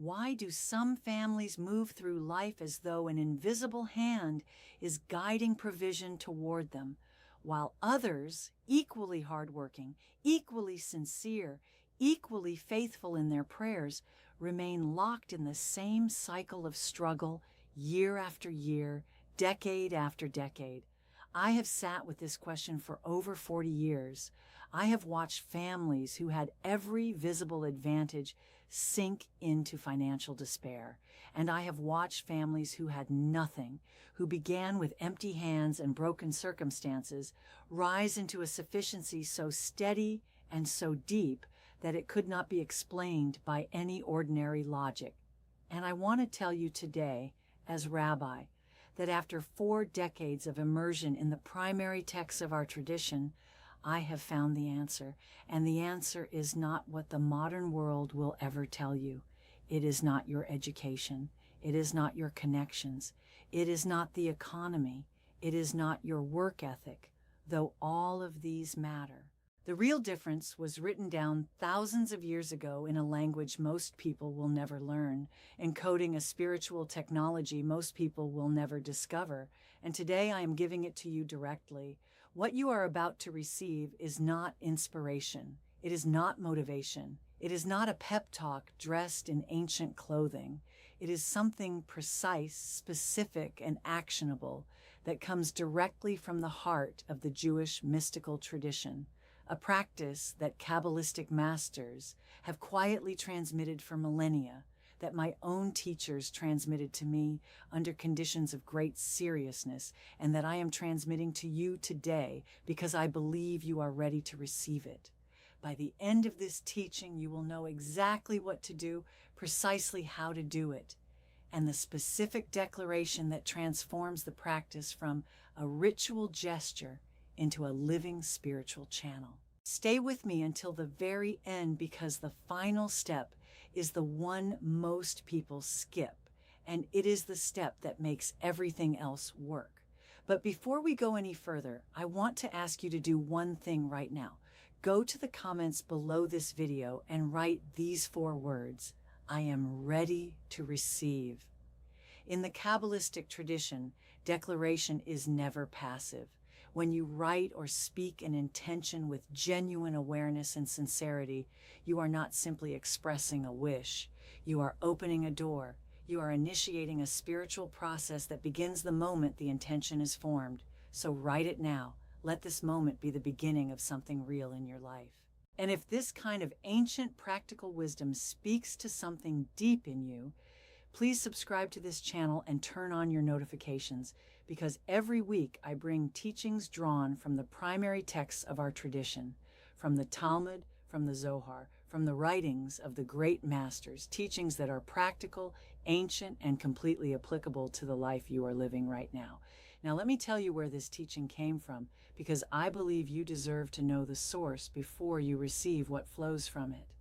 Why do some families move through life as though an invisible hand is guiding provision toward them, while others, equally hardworking, equally sincere, equally faithful in their prayers, remain locked in the same cycle of struggle year after year, decade after decade? I have sat with this question for over 40 years. I have watched families who had every visible advantage sink into financial despair. And I have watched families who had nothing, who began with empty hands and broken circumstances, rise into a sufficiency so steady and so deep that it could not be explained by any ordinary logic. And I want to tell you today, as rabbi, that after 4 decades of immersion in the primary texts of our tradition, I have found the answer. And the answer is not what the modern world will ever tell you. It is not your education. It is not your connections. It is not the economy. It is not your work ethic, though all of these matter. The real difference was written down thousands of years ago in a language most people will never learn, encoding a spiritual technology most people will never discover, and today I am giving it to you directly. What you are about to receive is not inspiration. It is not motivation. It is not a pep talk dressed in ancient clothing. It is something precise, specific, and actionable that comes directly from the heart of the Jewish mystical tradition. A practice that Kabbalistic masters have quietly transmitted for millennia, that my own teachers transmitted to me under conditions of great seriousness, and that I am transmitting to you today because I believe you are ready to receive it. By the end of this teaching, you will know exactly what to do, precisely how to do it, and the specific declaration that transforms the practice from a ritual gesture into a living spiritual channel. Stay with me until the very end, because the final step is the one most people skip, and it is the step that makes everything else work. But before we go any further, I want to ask you to do one thing right now. Go to the comments below this video and write these 4 words: I am ready to receive. In the Kabbalistic tradition, declaration is never passive. When you write or speak an intention with genuine awareness and sincerity, you are not simply expressing a wish. You are opening a door. You are initiating a spiritual process that begins the moment the intention is formed. So write it now. Let this moment be the beginning of something real in your life. And if this kind of ancient practical wisdom speaks to something deep in you, please subscribe to this channel and turn on your notifications, because every week I bring teachings drawn from the primary texts of our tradition, from the Talmud, from the Zohar, from the writings of the great masters, teachings that are practical, ancient, and completely applicable to the life you are living right now. Now let me tell you where this teaching came from, because I believe you deserve to know the source before you receive what flows from it.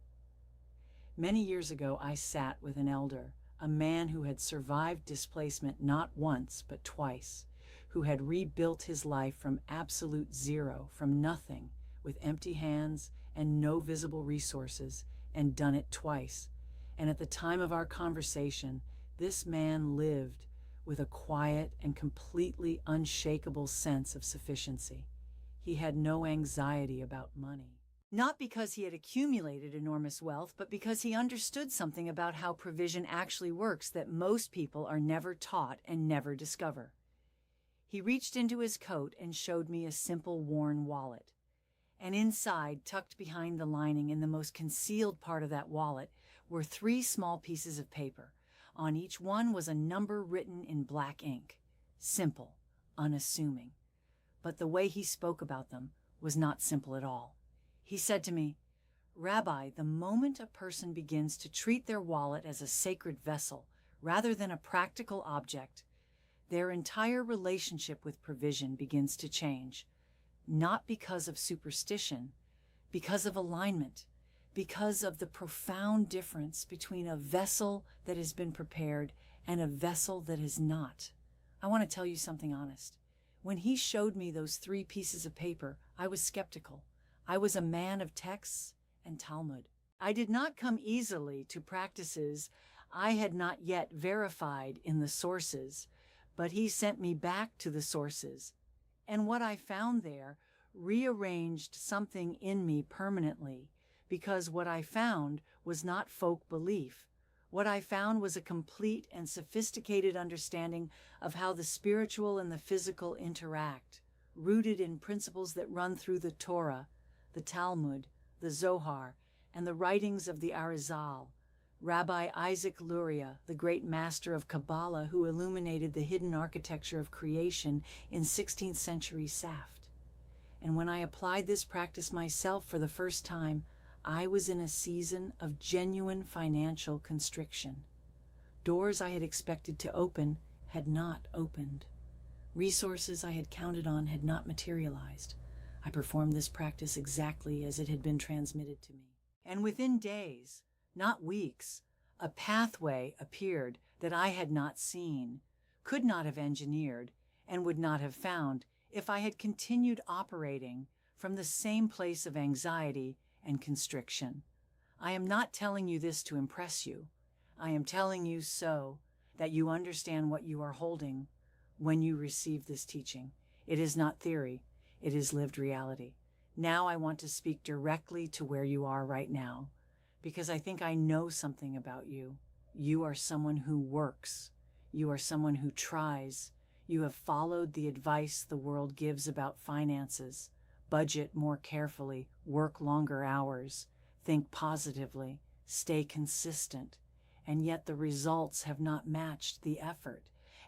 Many years ago, I sat with an elder, a man who had survived displacement not once, but twice, who had rebuilt his life from absolute zero, from nothing, with empty hands and no visible resources, and done it twice. And at the time of our conversation, this man lived with a quiet and completely unshakable sense of sufficiency. He had no anxiety about money. Not because he had accumulated enormous wealth, but because he understood something about how provision actually works that most people are never taught and never discover. He reached into his coat and showed me a simple worn wallet. And inside, tucked behind the lining in the most concealed part of that wallet, were 3 small pieces of paper. On each one was a number written in black ink. Simple, unassuming. But the way he spoke about them was not simple at all. He said to me, "Rabbi, the moment a person begins to treat their wallet as a sacred vessel rather than a practical object, their entire relationship with provision begins to change. Not because of superstition, because of alignment, because of the profound difference between a vessel that has been prepared and a vessel that is not." I want to tell you something honest. When he showed me those 3 pieces of paper, I was skeptical. I was a man of texts and Talmud. I did not come easily to practices I had not yet verified in the sources, but he sent me back to the sources. And what I found there rearranged something in me permanently, because what I found was not folk belief. What I found was a complete and sophisticated understanding of how the spiritual and the physical interact, rooted in principles that run through the Torah, the Talmud, the Zohar, and the writings of the Arizal. Rabbi Isaac Luria, the great master of Kabbalah who illuminated the hidden architecture of creation in 16th century Saft. And when I applied this practice myself for the first time, I was in a season of genuine financial constriction. Doors I had expected to open had not opened. Resources I had counted on had not materialized. I performed this practice exactly as it had been transmitted to me. And within days, not weeks, a pathway appeared that I had not seen, could not have engineered, and would not have found if I had continued operating from the same place of anxiety and constriction. I am not telling you this to impress you. I am telling you so that you understand what you are holding when you receive this teaching. It is not theory, it is lived reality. Now I want to speak directly to where you are right now, because I think I know something about you. You are someone who works. You are someone who tries. You have followed the advice the world gives about finances. Budget more carefully, work longer hours, think positively, stay consistent. And yet the results have not matched the effort.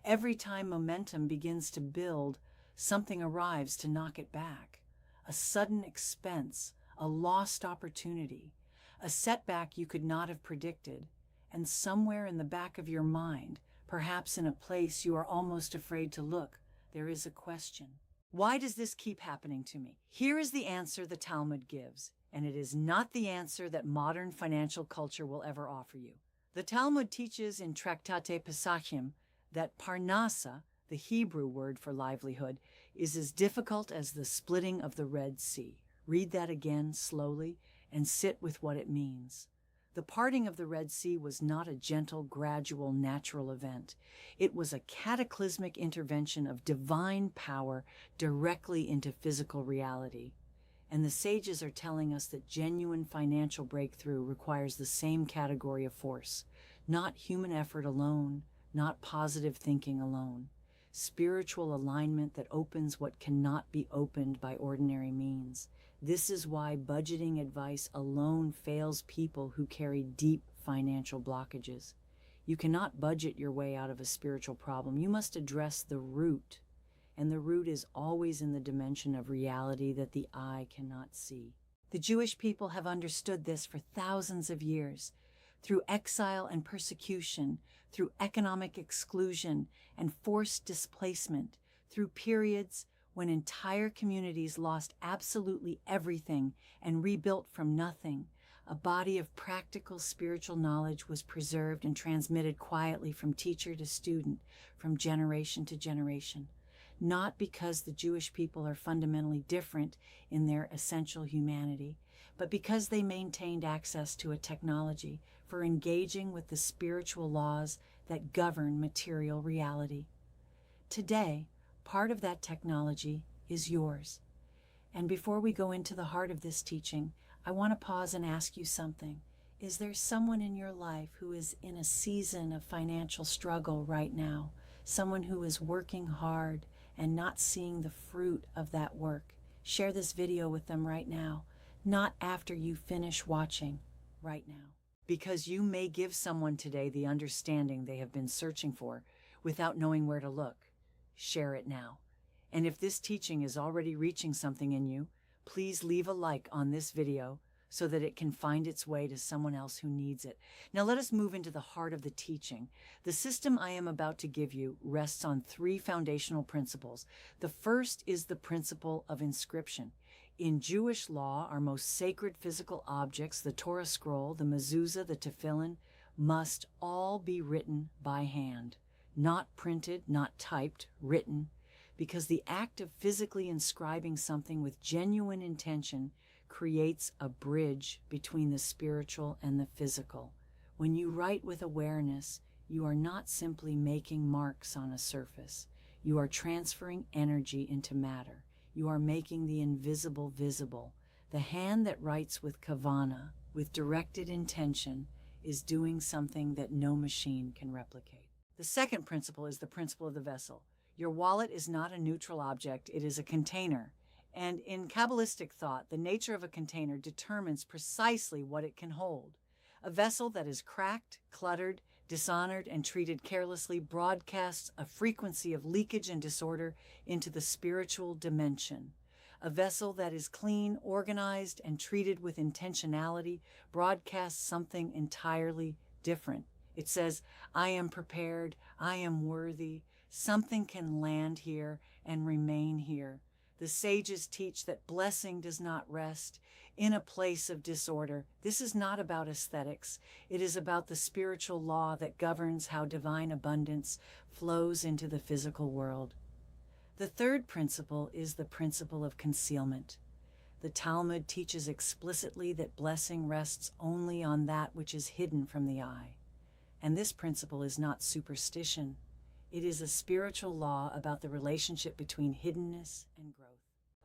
Every time momentum begins to build, something arrives to knock it back. A sudden expense, a lost opportunity, a setback you could not have predicted, and somewhere in the back of your mind, perhaps in a place you are almost afraid to look, there is a question. Why does this keep happening to me? Here is the answer the Talmud gives, and it is not the answer that modern financial culture will ever offer you. The Talmud teaches in Tractate Pesachim that Parnassah, the Hebrew word for livelihood, is as difficult as the splitting of the Red Sea. Read that again slowly and sit with what it means. The parting of the Red Sea was not a gentle, gradual, natural event. It was a cataclysmic intervention of divine power directly into physical reality. And the sages are telling us that genuine financial breakthrough requires the same category of force, not human effort alone, not positive thinking alone. Spiritual alignment that opens what cannot be opened by ordinary means. This is why budgeting advice alone fails people who carry deep financial blockages. You cannot budget your way out of a spiritual problem. You must address the root, and the root is always in the dimension of reality that the eye cannot see. The Jewish people have understood this for thousands of years. Through exile and persecution, through economic exclusion and forced displacement, through periods when entire communities lost absolutely everything and rebuilt from nothing, a body of practical spiritual knowledge was preserved and transmitted quietly from teacher to student, from generation to generation. Not because the Jewish people are fundamentally different in their essential humanity, but because they maintained access to a technology for engaging with the spiritual laws that govern material reality. Today, part of that technology is yours. And before we go into the heart of this teaching, I want to pause and ask you something. Is there someone in your life who is in a season of financial struggle right now? Someone who is working hard and not seeing the fruit of that work? Share this video with them right now, not after you finish watching, right now. Because you may give someone today the understanding they have been searching for without knowing where to look. Share it now. And if this teaching is already reaching something in you, please leave a like on this video so that it can find its way to someone else who needs it. Now let us move into the heart of the teaching. The system I am about to give you rests on three foundational principles. The first is the principle of inscription. In Jewish law, our most sacred physical objects, the Torah scroll, the mezuzah, the tefillin, must all be written by hand. Not printed, not typed, written, because the act of physically inscribing something with genuine intention creates a bridge between the spiritual and the physical. When you write with awareness, you are not simply making marks on a surface. You are transferring energy into matter. You are making the invisible visible. The hand that writes with kavana, with directed intention, is doing something that no machine can replicate. The second principle is the principle of the vessel. Your wallet is not a neutral object, it is a container. And in Kabbalistic thought, the nature of a container determines precisely what it can hold. A vessel that is cracked, cluttered, dishonored, and treated carelessly broadcasts a frequency of leakage and disorder into the spiritual dimension. A vessel that is clean, organized, and treated with intentionality broadcasts something entirely different. It says, I am prepared, I am worthy, something can land here and remain here. The sages teach that blessing does not rest in a place of disorder. This is not about aesthetics. It is about the spiritual law that governs how divine abundance flows into the physical world. The third principle is the principle of concealment. The Talmud teaches explicitly that blessing rests only on that which is hidden from the eye. And this principle is not superstition. It is a spiritual law about the relationship between hiddenness and growth.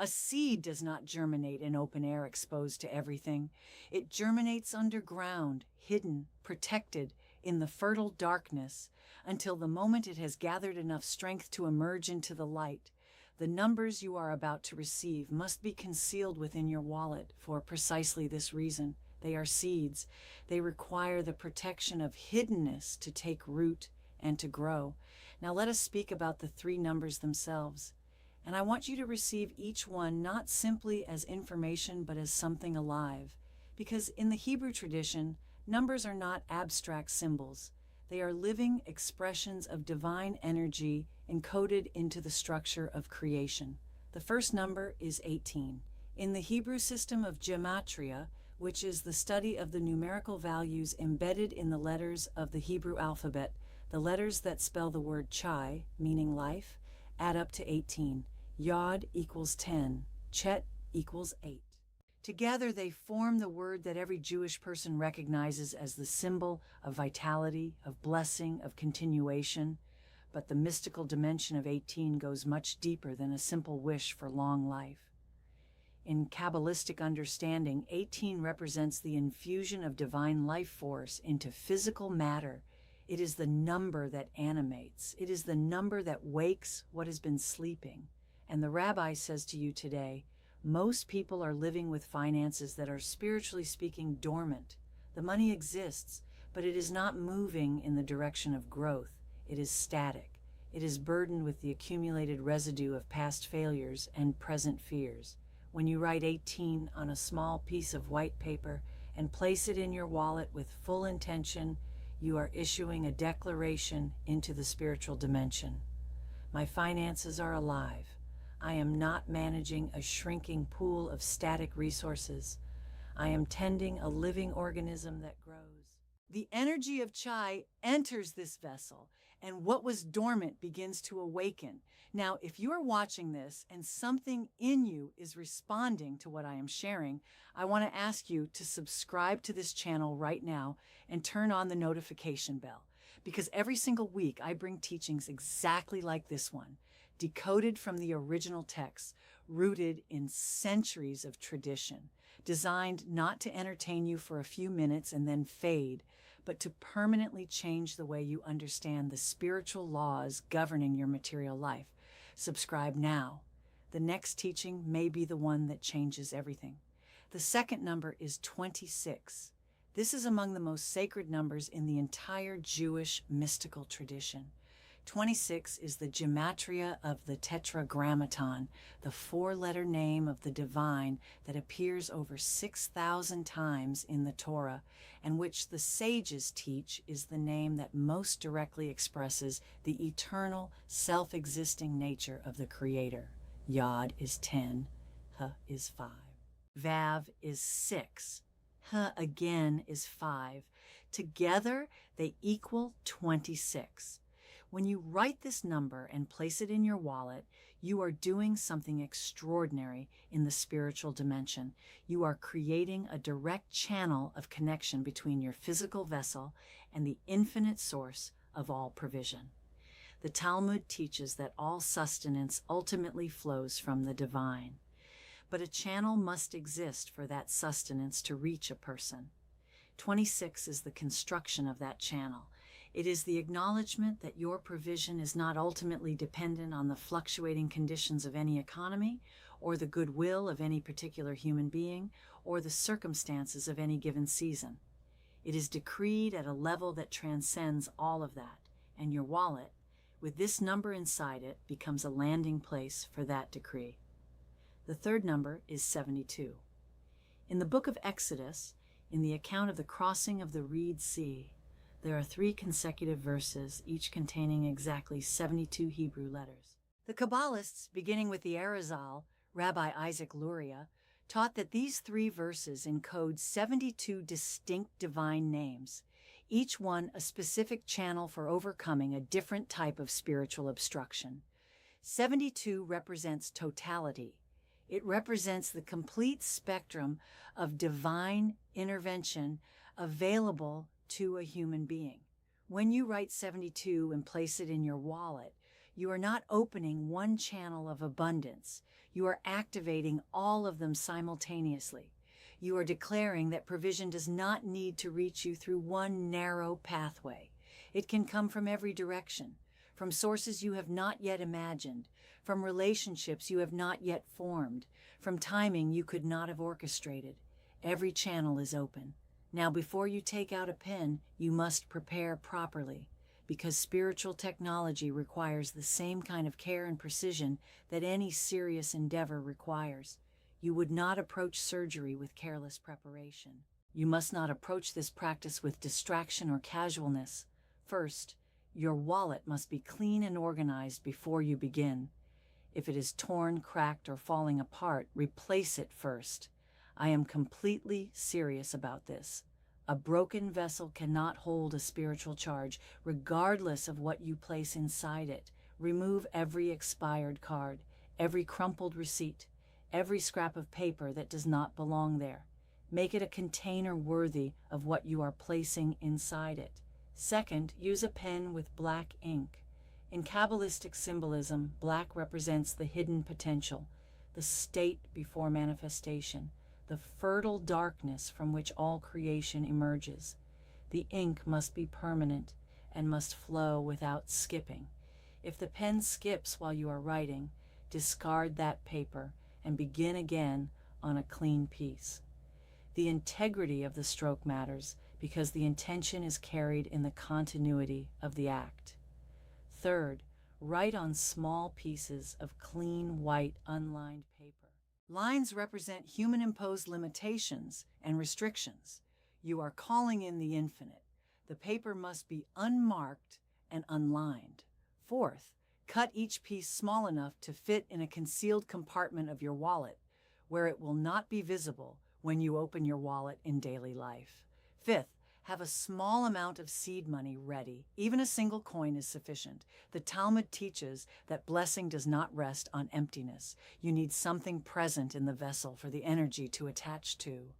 A seed does not germinate in open air exposed to everything. It germinates underground, hidden, protected in the fertile darkness until the moment it has gathered enough strength to emerge into the light. The numbers you are about to receive must be concealed within your wallet for precisely this reason. They are seeds. They require the protection of hiddenness to take root and to grow. Now let us speak about the three numbers themselves. And I want you to receive each one not simply as information, but as something alive. Because in the Hebrew tradition, numbers are not abstract symbols. They are living expressions of divine energy encoded into the structure of creation. The first number is 18. In the Hebrew system of Gematria, which is the study of the numerical values embedded in the letters of the Hebrew alphabet, the letters that spell the word chai, meaning life, add up to 18. Yod equals 10. Chet equals 8. Together they form the word that every Jewish person recognizes as the symbol of vitality, of blessing, of continuation. But the mystical dimension of 18 goes much deeper than a simple wish for long life. In Kabbalistic understanding, 18 represents the infusion of divine life force into physical matter. It is the number that animates. It is the number that wakes what has been sleeping. And the rabbi says to you today, most people are living with finances that are, spiritually speaking, dormant. The money exists, but it is not moving in the direction of growth. It is static. It is burdened with the accumulated residue of past failures and present fears. When you write 18 on a small piece of white paper and place it in your wallet with full intention, you are issuing a declaration into the spiritual dimension. My finances are alive. I am not managing a shrinking pool of static resources. I am tending a living organism that grows. The energy of chai enters this vessel, and what was dormant begins to awaken. Now, if you are watching this and something in you is responding to what I am sharing, I want to ask you to subscribe to this channel right now and turn on the notification bell, because every single week I bring teachings exactly like this one, decoded from the original text, rooted in centuries of tradition, designed not to entertain you for a few minutes and then fade, but to permanently change the way you understand the spiritual laws governing your material life. Subscribe now. The next teaching may be the one that changes everything. The second number is 26. This is among the most sacred numbers in the entire Jewish mystical tradition. 26 is the gematria of the tetragrammaton, the four-letter name of the divine that appears over 6,000 times in the Torah, and which the sages teach is the name that most directly expresses the eternal, self-existing nature of the Creator. Yod is 10, Ha is 5. Vav is 6. Ha again is 5. Together, they equal 26. When you write this number and place it in your wallet, you are doing something extraordinary in the spiritual dimension. You are creating a direct channel of connection between your physical vessel and the infinite source of all provision. The Talmud teaches that all sustenance ultimately flows from the divine, but a channel must exist for that sustenance to reach a person. 26 is the construction of that channel. It is the acknowledgement that your provision is not ultimately dependent on the fluctuating conditions of any economy, or the goodwill of any particular human being, or the circumstances of any given season. It is decreed at a level that transcends all of that, and your wallet, with this number inside it, becomes a landing place for that decree. The third number is 72. In the book of Exodus, in the account of the crossing of the Red Sea, there are 3 consecutive verses, each containing exactly 72 Hebrew letters. The Kabbalists, beginning with the Arizal, Rabbi Isaac Luria, taught that these 3 verses encode 72 distinct divine names, each one a specific channel for overcoming a different type of spiritual obstruction. 72 represents totality. It represents the complete spectrum of divine intervention available to a human being. When you write 72 and place it in your wallet, you are not opening one channel of abundance. You are activating all of them simultaneously. You are declaring that provision does not need to reach you through one narrow pathway. It can come from every direction, from sources you have not yet imagined, from relationships you have not yet formed, from timing you could not have orchestrated. Every channel is open. Now, before you take out a pen, you must prepare properly, because spiritual technology requires the same kind of care and precision that any serious endeavor requires. You would not approach surgery with careless preparation. You must not approach this practice with distraction or casualness. First, your wallet must be clean and organized before you begin. If it is torn, cracked, or falling apart, replace it first. I am completely serious about this. A broken vessel cannot hold a spiritual charge, regardless of what you place inside it. Remove every expired card, every crumpled receipt, every scrap of paper that does not belong there. Make it a container worthy of what you are placing inside it. Second, use a pen with black ink. In Kabbalistic symbolism, black represents the hidden potential, the state before manifestation, the fertile darkness from which all creation emerges. The ink must be permanent and must flow without skipping. If the pen skips while you are writing, discard that paper and begin again on a clean piece. The integrity of the stroke matters because the intention is carried in the continuity of the act. Third, write on small pieces of clean, white, unlined paper. Lines represent human-imposed limitations and restrictions. You are calling in the infinite. The paper must be unmarked and unlined. Fourth, cut each piece small enough to fit in a concealed compartment of your wallet, where it will not be visible when you open your wallet in daily life. Fifth, have a small amount of seed money ready. Even a single coin is sufficient. The Talmud teaches that blessing does not rest on emptiness. You need something present in the vessel for the energy to attach to.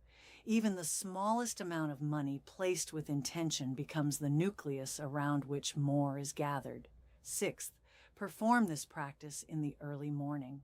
Even the smallest amount of money placed with intention becomes the nucleus around which more is gathered. Sixth, perform this practice in the early morning.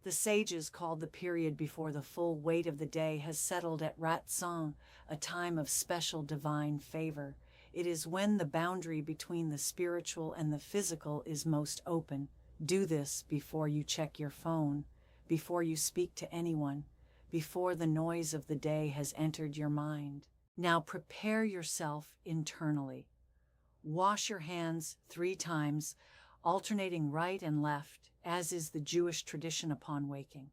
The sages called the period before the full weight of the day has settled at Ratzon, a time of special divine favor. It is when the boundary between the spiritual and the physical is most open. Do this before you check your phone, before you speak to anyone, before the noise of the day has entered your mind. Now prepare yourself internally. Wash your hands 3 times, alternating right and left, as is the Jewish tradition upon waking.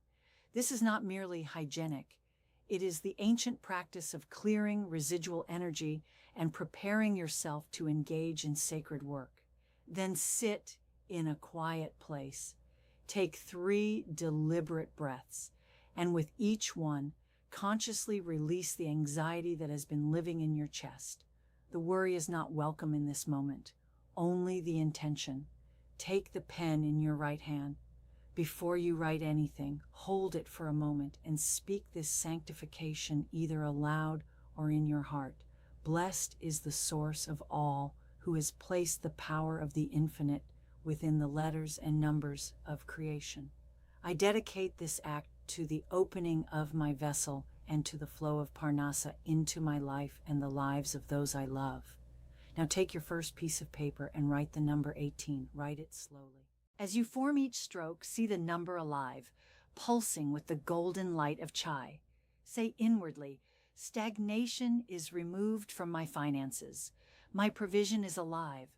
This is not merely hygienic. It is the ancient practice of clearing residual energy and preparing yourself to engage in sacred work. Then sit in a quiet place. Take 3 deliberate breaths, and with each one, consciously release the anxiety that has been living in your chest. The worry is not welcome in this moment. only the intention. Take the pen in your right hand. Before you write anything, hold it for a moment and speak this sanctification either aloud or in your heart. Blessed is the source of all, who has placed the power of the infinite within the letters and numbers of creation. I dedicate this act to the opening of my vessel and to the flow of Parnassah into my life and the lives of those I love. Now take your first piece of paper and write the number 18. Write it slowly. As you form each stroke, see the number alive, pulsing with the golden light of chai. Say inwardly, stagnation is removed from my finances. My provision is alive.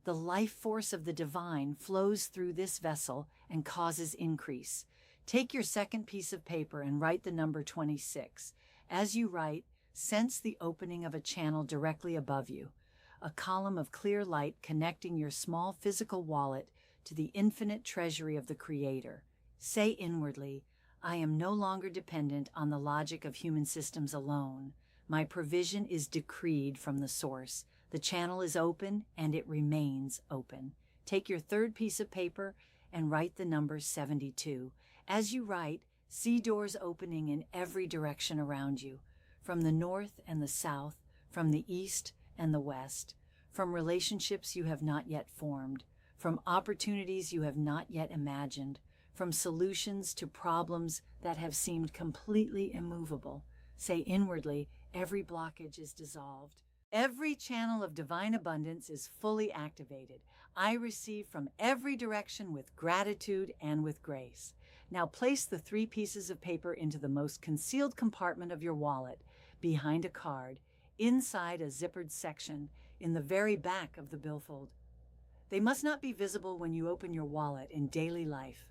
The life force of the divine flows through this vessel and causes increase. Take your second piece of paper and write the number 26. As you write, sense the opening of a channel directly above you, a column of clear light connecting your small physical wallet to the infinite treasury of the Creator. Say inwardly, I am no longer dependent on the logic of human systems alone. My provision is decreed from the source. The channel is open and it remains open. Take your third piece of paper and write the number 72. As you write, see doors opening in every direction around you, from the north and the south, from the east and the west, from relationships you have not yet formed, from opportunities you have not yet imagined, from solutions to problems that have seemed completely immovable. Say inwardly, every blockage is dissolved. Every channel of divine abundance is fully activated. I receive from every direction with gratitude and with grace. Now place the 3 pieces of paper into the most concealed compartment of your wallet, behind a card, inside a zippered section, in the very back of the billfold. They must not be visible when you open your wallet in daily life.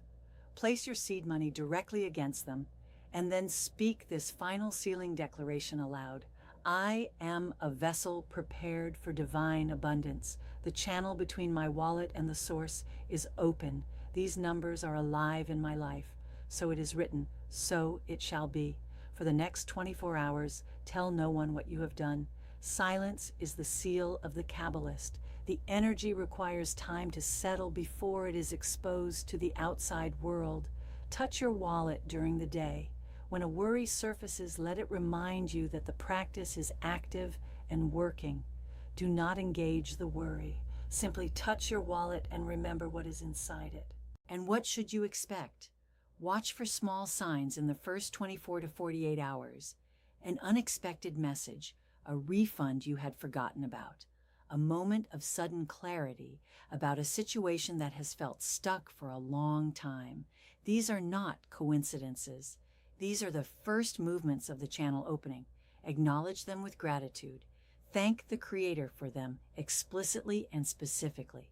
Place your seed money directly against them, and then speak this final sealing declaration aloud. I am a vessel prepared for divine abundance. The channel between my wallet and the source is open. These numbers are alive in my life. So it is written, so it shall be. For the next 24 hours, tell no one what you have done. Silence is the seal of the Kabbalist. The energy requires time to settle before it is exposed to the outside world. Touch your wallet during the day. When a worry surfaces, let it remind you that the practice is active and working. Do not engage the worry. Simply touch your wallet and remember what is inside it. And what should you expect? Watch for small signs in the first 24 to 48 hours. An unexpected message, a refund you had forgotten about, a moment of sudden clarity about a situation that has felt stuck for a long time. These are not coincidences. These are the first movements of the channel opening. Acknowledge them with gratitude. Thank the Creator for them explicitly and specifically,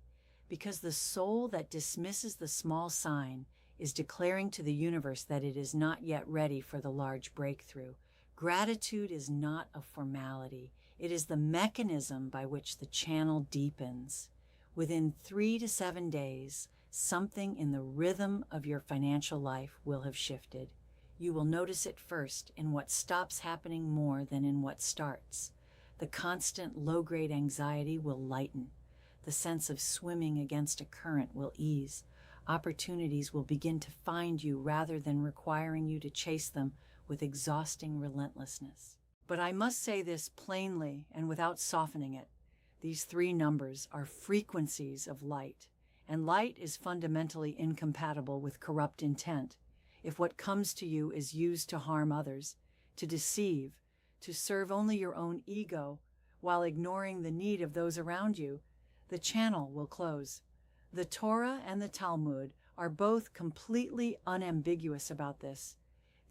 because the soul that dismisses the small sign is declaring to the universe that it is not yet ready for the large breakthrough. Gratitude is not a formality. It is the mechanism by which the channel deepens. Within 3 to 7 days, something in the rhythm of your financial life will have shifted. You will notice it first in what stops happening more than in what starts. The constant low-grade anxiety will lighten. The sense of swimming against a current will ease. Opportunities will begin to find you rather than requiring you to chase them with exhausting relentlessness. But I must say this plainly and without softening it. These 3 numbers are frequencies of light, and light is fundamentally incompatible with corrupt intent. If what comes to you is used to harm others, to deceive, to serve only your own ego while ignoring the need of those around you, the channel will close. The Torah and the Talmud are both completely unambiguous about this.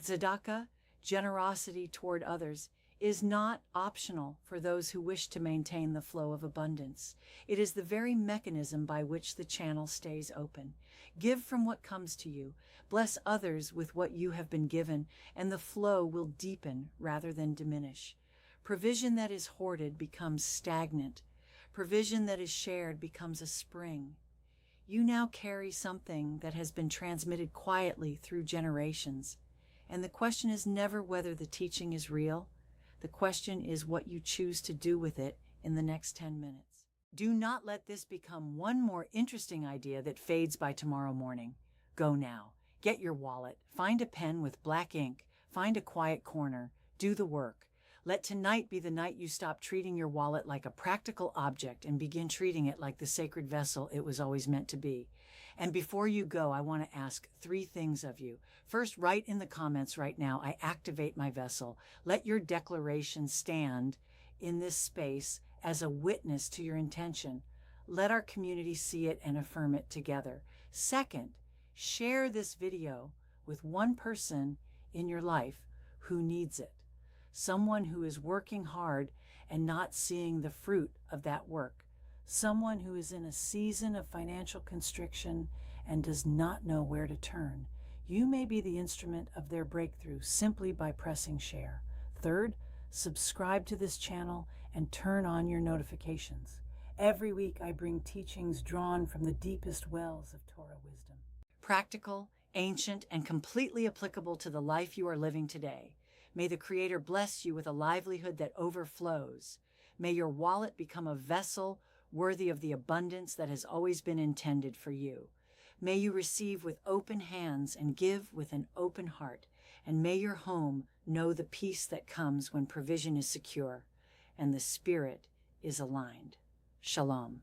Tzedakah, generosity toward others, is not optional for those who wish to maintain the flow of abundance. It is the very mechanism by which the channel stays open. Give from what comes to you. Bless others with what you have been given, and the flow will deepen rather than diminish. Provision that is hoarded becomes stagnant. Provision that is shared becomes a spring. You now carry something that has been transmitted quietly through generations. And the question is never whether the teaching is real. The question is what you choose to do with it in the next 10 minutes. Do not let this become one more interesting idea that fades by tomorrow morning. Go now. Get your wallet. Find a pen with black ink. Find a quiet corner. Do the work. Let tonight be the night you stop treating your wallet like a practical object and begin treating it like the sacred vessel it was always meant to be. And before you go, I want to ask 3 things of you. First, write in the comments right now, I activate my vessel. Let your declaration stand in this space as a witness to your intention. Let our community see it and affirm it together. Second, share this video with one person in your life who needs it. Someone who is working hard and not seeing the fruit of that work. Someone who is in a season of financial constriction and does not know where to turn. You may be the instrument of their breakthrough simply by pressing share. Third, subscribe to this channel and turn on your notifications. Every week I bring teachings drawn from the deepest wells of Torah wisdom. Practical, ancient, and completely applicable to the life you are living today. May the Creator bless you with a livelihood that overflows. May your wallet become a vessel worthy of the abundance that has always been intended for you. May you receive with open hands and give with an open heart. And may your home know the peace that comes when provision is secure and the spirit is aligned. Shalom.